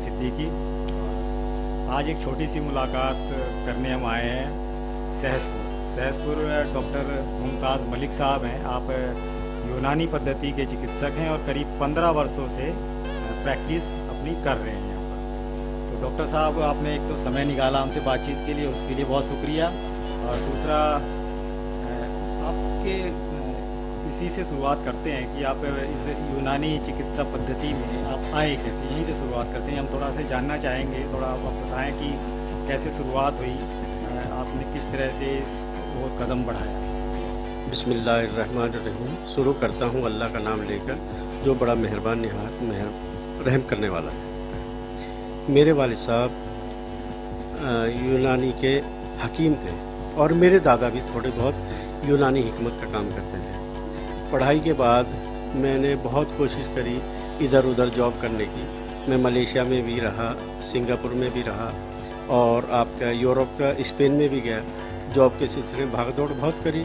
सिद्दीकी। आज एक छोटी सी मुलाकात करने हम आए हैं सहसपुर। डॉक्टर मुमताज़ मलिक साहब हैं। आप यूनानी पद्धति के चिकित्सक हैं और करीब 15 वर्षों से प्रैक्टिस अपनी कर रहे हैं यहाँ पर। तो डॉक्टर साहब, आपने एक तो समय निकाला हमसे बातचीत के लिए, उसके लिए बहुत शुक्रिया। और दूसरा, आपके इसी से शुरुआत करते हैं कि आप इस यूनानी चिकित्सा पद्धति में आप आए कैसे, यहीं से शुरुआत करते हैं। हम थोड़ा से जानना चाहेंगे, थोड़ा आप बताएं कि कैसे शुरुआत हुई, आपने किस तरह से वो कदम बढ़ाया। बिस्मिल्लाहिर्रहमानिर्रहीम। शुरू करता हूँ अल्लाह का नाम लेकर, जो बड़ा मेहरबान निहायत रहम करने वाला है। मेरे वालिद साहब यूनानी के हकीम थे और मेरे दादा भी थोड़े बहुत यूनानी हिकमत का काम करते थे। पढ़ाई के बाद मैंने बहुत कोशिश करी इधर उधर जॉब करने की। मैं मलेशिया में भी रहा, सिंगापुर में भी रहा और आपका यूरोप का स्पेन में भी गया। जॉब के सिलसिले में भाग दौड़ बहुत करी,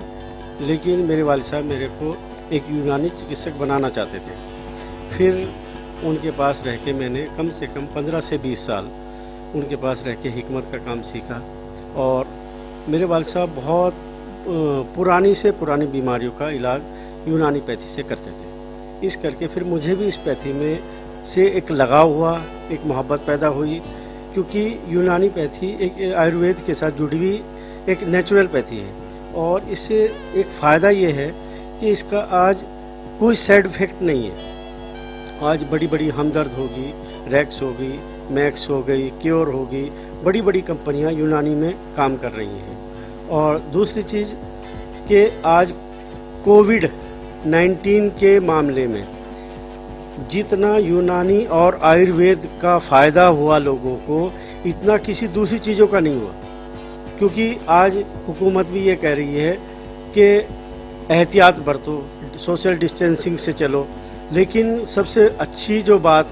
लेकिन मेरे वालिद साहब मेरे को एक यूनानी चिकित्सक बनाना चाहते थे। फिर उनके पास रह के मैंने कम से कम 15 से 20 साल उनके पास रह के हिकमत का काम सीखा। और मेरे वालिद साहब बहुत पुरानी से पुरानी बीमारियों का इलाज यूनानी पैथी से करते थे। इस करके फिर मुझे भी इस पैथी में से एक लगाव हुआ, एक मोहब्बत पैदा हुई, क्योंकि यूनानी पैथी एक आयुर्वेद के साथ जुड़ी हुई एक नेचुरल पैथी है। और इससे एक फ़ायदा ये है कि इसका आज कोई साइड इफ़ेक्ट नहीं है। आज बड़ी बड़ी हमदर्द होगी, रैक्स होगी, मैक्स हो गई, क्योर होगी, बड़ी बड़ी कंपनियां यूनानी में काम कर रही हैं। और दूसरी चीज़ कि आज कोविड-19 के मामले में जितना यूनानी और आयुर्वेद का फ़ायदा हुआ लोगों को, इतना किसी दूसरी चीज़ों का नहीं हुआ। क्योंकि आज हुकूमत भी ये कह रही है कि एहतियात बरतो, सोशल डिस्टेंसिंग से चलो, लेकिन सबसे अच्छी जो बात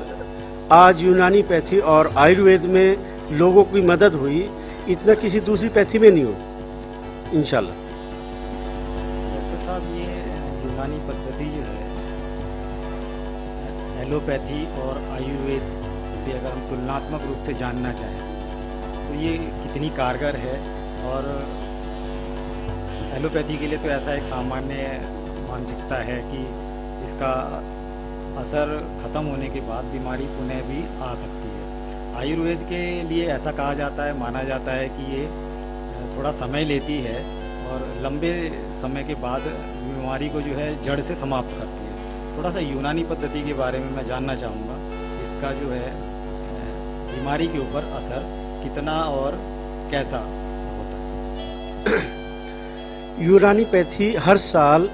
आज यूनानी पैथी और आयुर्वेद में लोगों की मदद हुई, इतना किसी दूसरी पैथी में नहीं हो इंशाल्लाह। डॉक्टर साहब, ये यूनानी पद्धति जो है एलोपैथी और आयुर्वेद से अगर हम तुलनात्मक रूप से जानना चाहें तो ये कितनी कारगर है। और एलोपैथी के लिए तो ऐसा एक सामान्य मानसिकता है कि इसका असर ख़त्म होने के बाद बीमारी पुनः भी आ सकती है। आयुर्वेद के लिए ऐसा कहा जाता है, माना जाता है कि ये थोड़ा समय लेती है और लंबे समय के बाद बीमारी को जो है जड़ से समाप्त करती है। थोड़ा सा यूनानी पद्धति के बारे में मैं जानना चाहूँगा, इसका जो है बीमारी के ऊपर असर कितना और कैसा होता है। यूनानी पैथी हर साल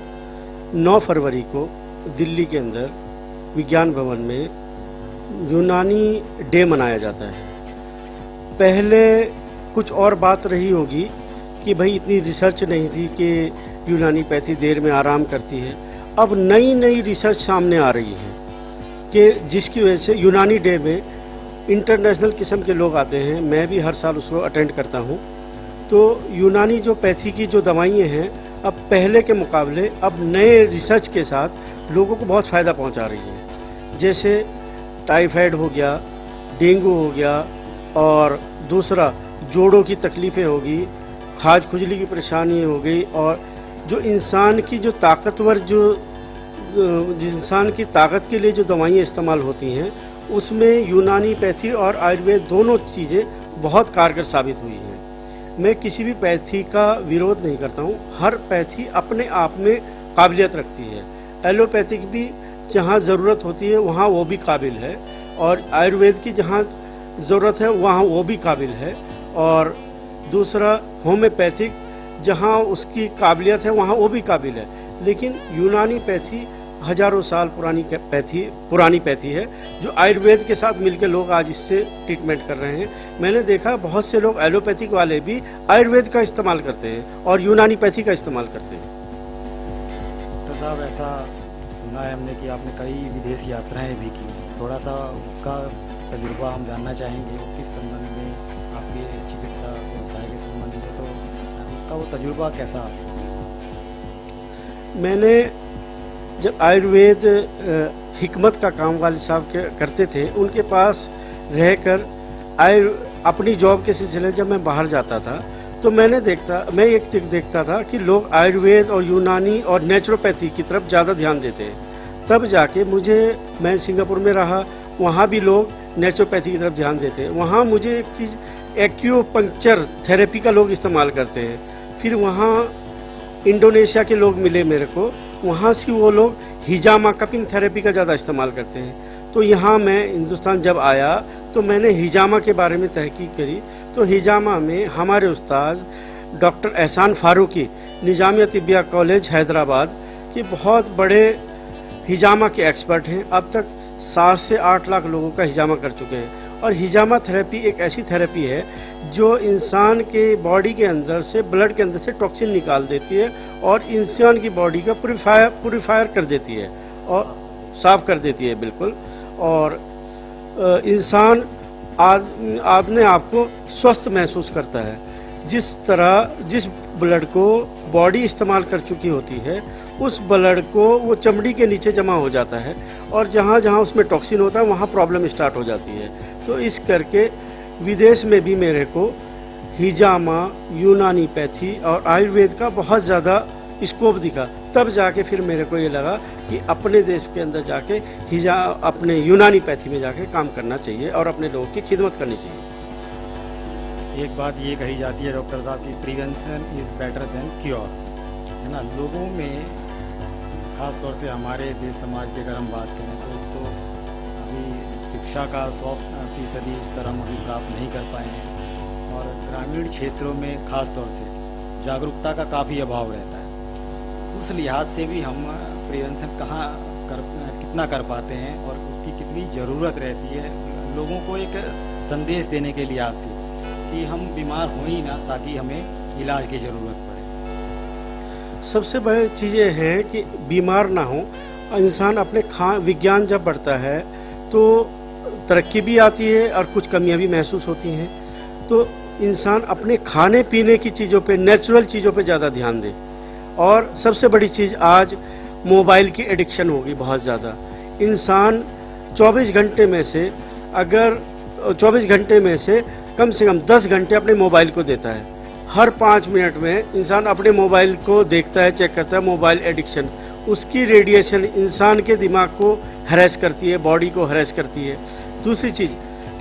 9 फरवरी को दिल्ली के अंदर विज्ञान भवन में यूनानी डे मनाया जाता है। पहले कुछ और बात रही होगी कि भाई इतनी रिसर्च नहीं थी कि यूनानी पैथी देर में आराम करती है। अब नई नई रिसर्च सामने आ रही है कि जिसकी वजह से यूनानी डे में इंटरनेशनल किस्म के लोग आते हैं। मैं भी हर साल उसको अटेंड करता हूँ। तो यूनानी जो पैथी की जो दवाइयाँ हैं, अब पहले के मुकाबले अब नए रिसर्च के साथ लोगों को बहुत फ़ायदा पहुंचा रही है। जैसे टाइफाइड हो गया, डेंगू हो गया, और दूसरा जोड़ों की तकलीफ़ें होगी, खाज खुजली की परेशानी हो गई, और जो इंसान की जो ताकतवर जिस इंसान की ताकत के लिए जो दवाइयाँ इस्तेमाल होती हैं, उसमें यूनानी पैथी और आयुर्वेद दोनों चीज़ें बहुत कारगर साबित हुई हैं। मैं किसी भी पैथी का विरोध नहीं करता हूँ। हर पैथी अपने आप में काबिलियत रखती है। एलोपैथिक भी जहाँ ज़रूरत होती है वहाँ वो भी काबिल है, और आयुर्वेद की जहाँ ज़रूरत है वहाँ वो भी काबिल है, और दूसरा होम्योपैथिक जहाँ उसकी काबिलियत है वहाँ वो भी काबिल है। लेकिन यूनानी पैथी हजारों साल पुरानी पैथी है, जो आयुर्वेद के साथ मिलकर लोग आज इससे ट्रीटमेंट कर रहे हैं। मैंने देखा बहुत से लोग एलोपैथिक वाले भी आयुर्वेद का इस्तेमाल करते हैं और यूनानी पैथी का इस्तेमाल करते हैं। डॉक्टर साहब, ऐसा सुना है हमने कि आपने कई विदेश यात्राएं भी की। थोड़ा सा उसका तजुर्बा हम जानना चाहेंगे, किस संबंध में, आपके चिकित्सा व्यवसाय के संबंध में, तो उसका वो तजुर्बा कैसा? मैंने जब आयुर्वेद हिकमत का काम वालिद साहब करते थे, उनके पास रहकर अपनी जॉब के सिलसिले जब मैं बाहर जाता था तो मैं एक देखता था कि लोग आयुर्वेद और यूनानी और नेचुरोपैथी की तरफ ज़्यादा ध्यान देते हैं। तब जाके मैं सिंगापुर में रहा, वहाँ भी लोग नेचुरोपैथी की तरफ ध्यान देते हैं। वहाँ मुझे एक चीज़ एक्यूपंक्चर थेरेपी का लोग इस्तेमाल करते हैं। फिर वहाँ इंडोनेशिया के लोग मिले मेरे को, वहाँ से वो लोग हिजामा कपिंग थेरेपी का ज़्यादा इस्तेमाल करते हैं। तो यहाँ मैं हिंदुस्तान जब आया तो मैंने हिजामा के बारे में तहकीक करी। तो हिजामा में हमारे उस्ताद डॉक्टर एहसान फारूकी निजामिया तिब्बिया कॉलेज हैदराबाद के बहुत बड़े हिजामा के एक्सपर्ट हैं। अब तक 7 से 8 लाख लोगों का हिजामा कर चुके हैं। और हिजामा थेरेपी एक ऐसी थेरेपी है जो इंसान के बॉडी के अंदर से, ब्लड के अंदर से टॉक्सिन निकाल देती है और इंसान की बॉडी का प्यूरीफायर कर देती है और साफ कर देती है बिल्कुल। और इंसान अपने आप को स्वस्थ महसूस करता है। जिस ब्लड को बॉडी इस्तेमाल कर चुकी होती है उस ब्लड को वो चमड़ी के नीचे जमा हो जाता है और जहाँ जहाँ उसमें टॉक्सिन होता है वहाँ प्रॉब्लम स्टार्ट हो जाती है। तो इस करके विदेश में भी मेरे को हिजामा, यूनानी पैथी और आयुर्वेद का बहुत ज़्यादा स्कोप दिखा। तब जाके फिर मेरे को ये लगा कि अपने देश के अंदर जाके अपने यूनानी पैथी में जाके काम करना चाहिए और अपने लोगों की खिदमत करनी चाहिए। एक बात ये कही जाती है डॉक्टर साहब की prevention is better than cure, है ना। लोगों में ख़ास तौर से हमारे देश समाज की अगर हम बात करें तो अभी शिक्षा का 100% स्तर हम अभी प्राप्त नहीं कर पाए हैं और ग्रामीण क्षेत्रों में ख़ास तौर से जागरूकता का काफ़ी अभाव रहता है। उस लिहाज से भी हम प्रिवेंशन कितना कर पाते हैं और उसकी कितनी ज़रूरत रहती है लोगों को एक संदेश देने के लिहाज से कि हम बीमार हो ही ना, ताकि हमें इलाज की ज़रूरत पड़े। सबसे बड़ी चीज़ें हैं कि बीमार ना हो। इंसान अपने विज्ञान जब बढ़ता है तो तरक्की भी आती है और कुछ कमियां भी महसूस होती हैं। तो इंसान अपने खाने पीने की चीज़ों पे, नेचुरल चीज़ों पे ज़्यादा ध्यान दे। और सबसे बड़ी चीज़ आज मोबाइल की एडिक्शन होगी बहुत ज़्यादा। इंसान 24 घंटे में से कम से कम 10 घंटे अपने मोबाइल को देता है। हर 5 मिनट में इंसान अपने मोबाइल को देखता है, चेक करता है। मोबाइल एडिक्शन, उसकी रेडिएशन इंसान के दिमाग को हैरेस करती है, बॉडी को हैरेस करती है। दूसरी चीज़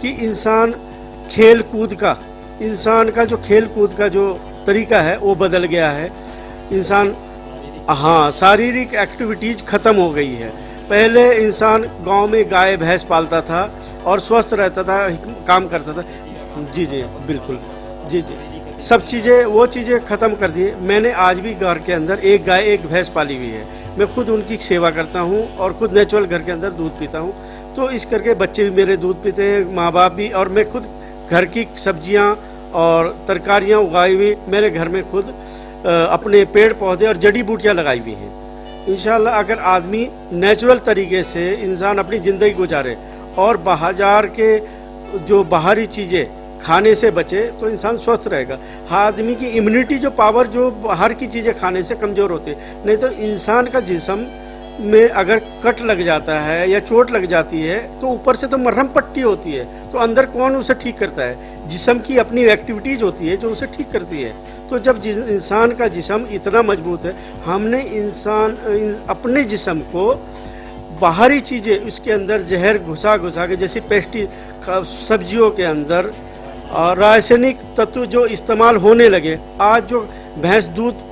कि इंसान का खेल कूद का जो तरीका है वो बदल गया है। इंसान शारीरिक एक्टिविटीज़ ख़त्म हो गई है। पहले इंसान गांव में गाय भैंस पालता था और स्वस्थ रहता था, काम करता था। जी बिल्कुल, जी सब वो चीज़ें ख़त्म कर दी। मैंने आज भी घर के अंदर एक गाय एक भैंस पाली हुई है। मैं खुद उनकी सेवा करता हूँ और खुद नेचुरल घर के अंदर दूध पीता हूँ। तो इस करके बच्चे भी मेरे दूध पीते हैं, माँ बाप भी, और मैं खुद घर की सब्जियाँ और तरकारियाँ उगाई हुई मेरे घर में खुद अपने पेड़ पौधे और जड़ी बूटियाँ लगाई हुई हैं। इंशाल्लाह अगर आदमी नेचुरल तरीके से इंसान अपनी ज़िंदगी गुजारे और बाजार के जो बाहरी चीज़ें खाने से बचे तो इंसान स्वस्थ रहेगा। आदमी की इम्यूनिटी जो पावर जो बाहर की चीज़ें खाने से कमज़ोर होती है। नहीं तो इंसान का जिस्म में अगर कट लग जाता है या चोट लग जाती है तो ऊपर से तो मरहम पट्टी होती है, तो अंदर कौन उसे ठीक करता है? जिस्म की अपनी एक्टिविटीज़ होती है जो उसे ठीक करती है। तो जब इंसान का जिस्म इतना मजबूत है, हमने अपने जिस्म को बाहरी चीज़ें उसके अंदर जहर घुसा के, जैसे सब्जियों के अंदर रासायनिक तत्व जो इस्तेमाल होने लगे। आज जो भैंस दूध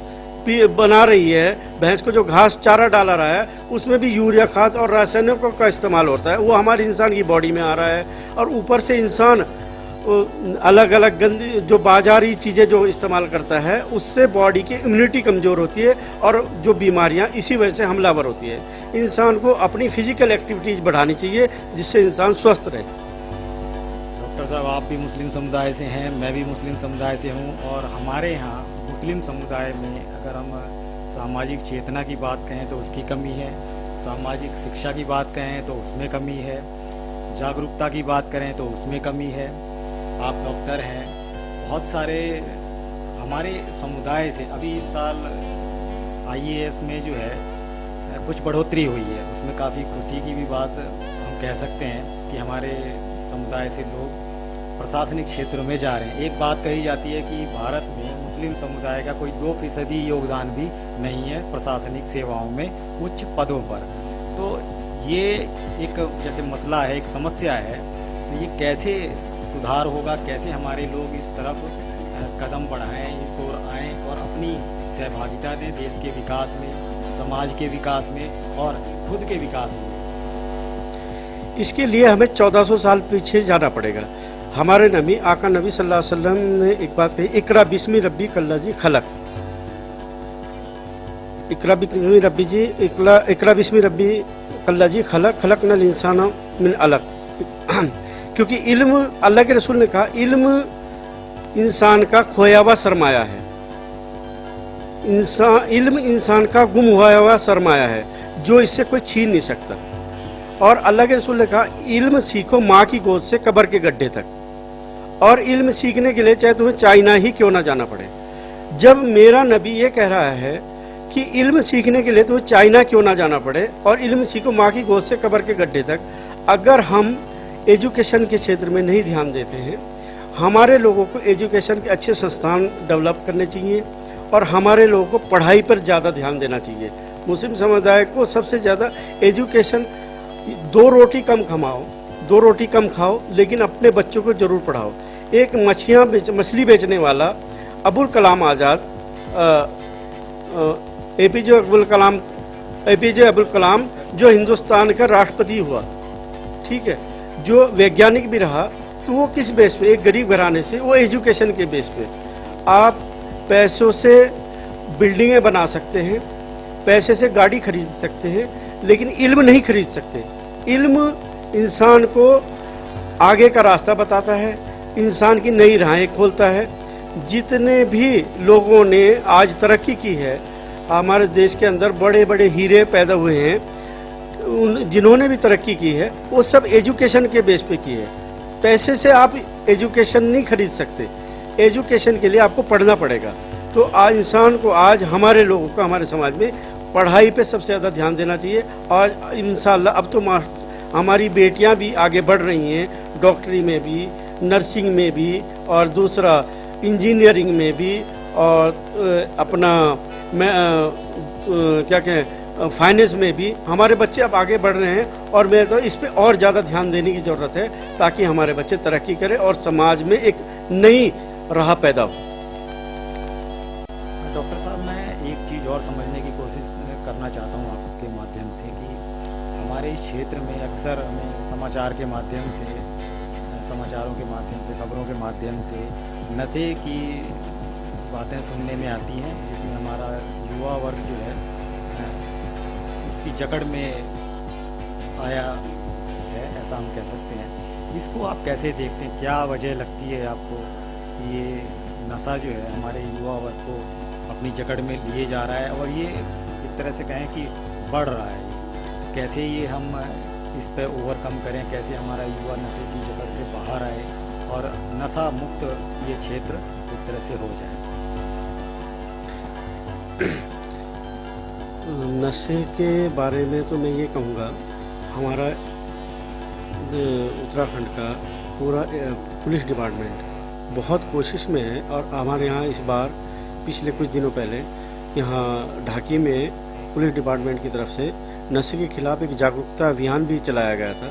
बना रही है, भैंस को जो घास चारा डाला रहा है उसमें भी यूरिया खाद और रासायनिकों का इस्तेमाल होता है। वो हमारे इंसान की बॉडी में आ रहा है और ऊपर से इंसान अलग अलग गंदी जो बाजारी चीज़ें जो इस्तेमाल करता है उससे बॉडी की इम्यूनिटी कमज़ोर होती है और जो बीमारियां इसी वजह से हमलावर होती है। इंसान को अपनी फिजिकल एक्टिविटीज़ बढ़ानी चाहिए जिससे इंसान स्वस्थ रहे। डॉक्टर साहब, आप भी मुस्लिम समुदाय से हैं, मैं भी मुस्लिम समुदाय से हूं और हमारे यहाँ मुस्लिम समुदाय में अगर हम सामाजिक चेतना की बात कहें तो उसकी कमी है, सामाजिक शिक्षा की बात कहें तो उसमें कमी है, जागरूकता की बात करें तो उसमें कमी है। आप डॉक्टर हैं, बहुत सारे हमारे समुदाय से अभी इस साल IAS में जो है कुछ बढ़ोतरी हुई है, उसमें काफ़ी खुशी की भी बात हम कह सकते हैं कि हमारे समुदाय से लोग प्रशासनिक क्षेत्रों में जा रहे हैं। एक बात कही जाती है कि भारत में मुस्लिम समुदाय का कोई 2% योगदान भी नहीं है प्रशासनिक सेवाओं में उच्च पदों पर। तो ये एक जैसे मसला है, एक समस्या है, तो ये कैसे सुधार होगा, कैसे हमारे लोग इस तरफ कदम बढ़ाएं, इस ओर आएँ और अपनी सहभागिता दें देश के विकास में, समाज के विकास में और खुद के विकास में। इसके लिए हमें 1400 साल पीछे जाना पड़ेगा। हमारे नबी आका नबी सल्लल्लाहु अलैहि वसल्लम ने एक बात कही, इकरा बिस्मी रब्बी कल्लाजी खलक। इकरा बिस्मी रब्बी कल्लाजी खलक खलक नल इंसान मिन अलक। क्योंकि इल्म, अल्लाह के रसूल ने कहा, इल्म इंसान का खोया हुआ सरमाया है। इल्म इंसान का गुम हुआ सरमाया है जो इससे कोई छीन नहीं सकता। और अल्लाह के रसूल ने कहा, इल्म सीखो माँ की गोद से कब्र के गड्ढे तक। और इल्म सीखने के लिए चाहे तुम्हें चाइना ही क्यों ना जाना पड़े। जब मेरा नबी ये कह रहा है कि इल्म सीखने के लिए तुम्हें चाइना क्यों ना जाना पड़े और इल्म सीखो माँ की गोद से कब्र के गड्ढे तक, अगर हम एजुकेशन के क्षेत्र में नहीं ध्यान देते हैं, हमारे लोगों को एजुकेशन के अच्छे संस्थान डेवलप करने चाहिए और हमारे लोगों को पढ़ाई पर ज़्यादा ध्यान देना चाहिए। मुस्लिम समुदाय को सबसे ज़्यादा एजुकेशन, 2 रोटी कम कमाओ, 2 रोटी कम खाओ, लेकिन अपने बच्चों को जरूर पढ़ाओ। एक मछली बेचने वाला अबुल कलाम आज़ाद, एपीजे अबुल कलाम जो हिंदुस्तान का राष्ट्रपति हुआ, ठीक है, जो वैज्ञानिक भी रहा, तो वो किस बेस पे, एक गरीब घराने से, वो एजुकेशन के बेस पे। आप पैसों से बिल्डिंगें बना सकते हैं, पैसे से गाड़ी खरीद सकते हैं, लेकिन इल्म नहीं खरीद सकते। इल्म इंसान को आगे का रास्ता बताता है, इंसान की नई राहें खोलता है। जितने भी लोगों ने आज तरक्की की है, हमारे देश के अंदर बड़े बड़े हीरे पैदा हुए हैं, जिन्होंने भी तरक्की की है वो सब एजुकेशन के बेस पे की है। पैसे से आप एजुकेशन नहीं खरीद सकते, एजुकेशन के लिए आपको पढ़ना पड़ेगा। तो आज इंसान को, आज हमारे लोगों को, हमारे समाज में पढ़ाई पे सबसे ज़्यादा ध्यान देना चाहिए। और इंशाअल्लाह अब तो हमारी बेटियां भी आगे बढ़ रही हैं, डॉक्टरी में भी, नर्सिंग में भी, और दूसरा इंजीनियरिंग में भी, और अपना क्या कहें, फाइनेंस में भी हमारे बच्चे अब आगे बढ़ रहे हैं। और मैं तो इस पे और ज़्यादा ध्यान देने की ज़रूरत है ताकि हमारे बच्चे तरक्की करें और समाज में एक नई राह पैदा हो। डॉक्टर साहब, मैं एक चीज़ और समझने की कोशिश करना चाहता हूँ आपके माध्यम से कि हमारे इस क्षेत्र में अक्सर हमें समाचार के माध्यम से, समाचारों के माध्यम से, खबरों के माध्यम से नशे की बातें सुनने में आती हैं, जिसमें हमारा युवा वर्ग जो है उसकी जकड़ में आया है, ऐसा हम कह सकते हैं। इसको आप कैसे देखते हैं, क्या वजह लगती है आपको कि ये नशा जो है हमारे युवा वर्ग को अपनी जकड़ में लिए जा रहा है और ये एक तरह से कहें कि बढ़ रहा है? कैसे ये हम इस पे ओवरकम करें, कैसे हमारा युवा नशे की जकड़ से बाहर आए और नशा मुक्त ये क्षेत्र एक तरह से हो जाए? नशे के बारे में तो मैं ये कहूँगा, हमारा उत्तराखंड का पूरा पुलिस डिपार्टमेंट बहुत कोशिश में है। और हमारे यहाँ इस बार पिछले कुछ दिनों पहले यहाँ ढाकी में पुलिस डिपार्टमेंट की तरफ से नशे के खिलाफ एक जागरूकता अभियान भी चलाया गया था।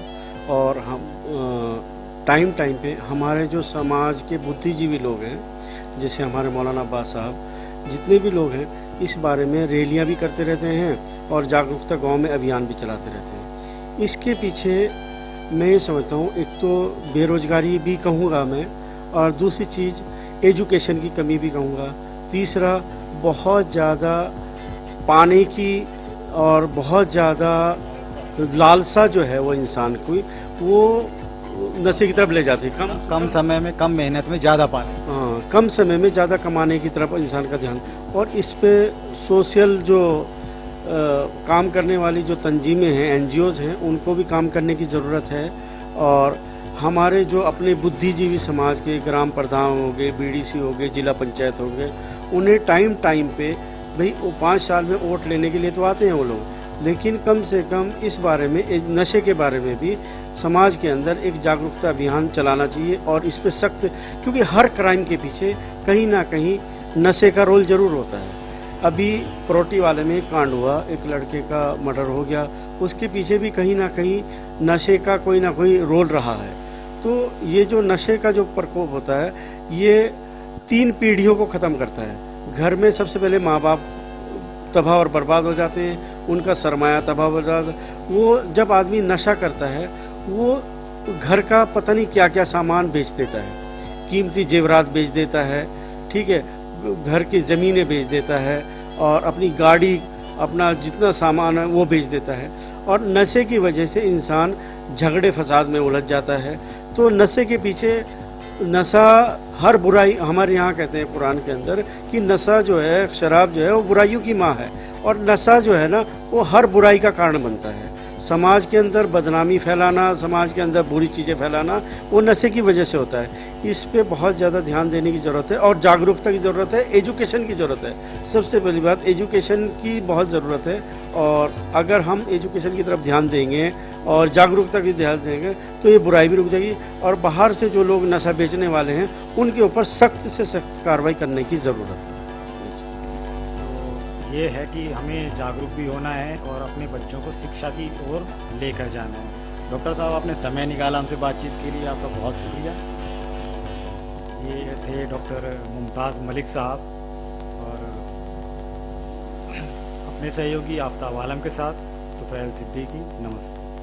और हम टाइम पे हमारे जो समाज के बुद्धिजीवी लोग हैं, जैसे हमारे मौलाना अब्बास साहब, जितने भी लोग हैं, इस बारे में रैलियां भी करते रहते हैं और जागरूकता गांव में अभियान भी चलाते रहते हैं। इसके पीछे मैं ये समझता हूँ, एक तो बेरोजगारी भी कहूँगा मैं, और दूसरी चीज़ एजुकेशन की कमी भी कहूँगा, तीसरा बहुत ज़्यादा पाने की और बहुत ज़्यादा लालसा जो है वो इंसान को वो नशे की तरफ ले जाती है। कम समय में, कम मेहनत में ज़्यादा पाने, हाँ, कम समय में ज़्यादा कमाने की तरफ इंसान का ध्यान। और इस पे सोशल जो काम करने वाली जो तंजीमें हैं, एनजीओज़ हैं, उनको भी काम करने की ज़रूरत है। और हमारे जो अपने बुद्धिजीवी समाज के ग्राम प्रधान हो गए, बीडीसी हो गए, जिला पंचायत हो गए, उन्हें टाइम पे, भाई वो 5 साल में वोट लेने के लिए तो आते हैं वो लोग, लेकिन कम से कम इस बारे में, एक नशे के बारे में भी समाज के अंदर एक जागरूकता अभियान चलाना चाहिए और इस पे सख्त, क्योंकि हर क्राइम के पीछे कहीं ना कहीं नशे का रोल जरूर होता है। अभी प्रोटी वाले में एक कांड हुआ, एक लड़के का मर्डर हो गया, उसके पीछे भी कहीं ना कहीं नशे का कोई ना कोई रोल रहा है। तो ये जो नशे का जो प्रकोप होता है, ये 3 पीढ़ियों को ख़त्म करता है। घर में सबसे पहले माँ बाप तबाह और बर्बाद हो जाते हैं, उनका सरमाया तबाह हो जाता है। वो जब आदमी नशा करता है, वो घर का पता नहीं क्या क्या सामान बेच देता है, कीमती जेवरात बेच देता है, ठीक है, घर की ज़मीनें बेच देता है और अपनी गाड़ी, अपना जितना सामान है वो बेच देता है। और नशे की वजह से इंसान झगड़े फसाद में उलझ जाता है। तो नशे के पीछे, नशा हर बुराई, हमारे यहाँ कहते हैं कुरान के अंदर कि नशा जो है, शराब जो है, वो बुराइयों की माँ है। और नशा जो है ना, वो हर बुराई का कारण बनता है। समाज के अंदर बदनामी फैलाना, समाज के अंदर बुरी चीज़ें फैलाना, वो नशे की वजह से होता है। इस पे बहुत ज़्यादा ध्यान देने की ज़रूरत है और जागरूकता की ज़रूरत है, एजुकेशन की ज़रूरत है। सबसे पहली बात, एजुकेशन की बहुत ज़रूरत है। और अगर हम एजुकेशन की तरफ ध्यान देंगे और जागरूकता की ध्यान देंगे तो ये बुराई भी रुक जाएगी। और बाहर से जो लोग नशा बेचने वाले हैं, उनके ऊपर सख्त से सख्त कार्रवाई करने की ज़रूरत है। ये है कि हमें जागरूक भी होना है और अपने बच्चों को शिक्षा की ओर लेकर जाना है। डॉक्टर साहब, आपने समय निकाला हमसे बातचीत के लिए, आपका बहुत शुक्रिया। ये थे डॉक्टर मुमताज़ मलिक साहब और अपने सहयोगी आफ्ताब आलम के साथ तुफैल सिद्दीकी। नमस्कार।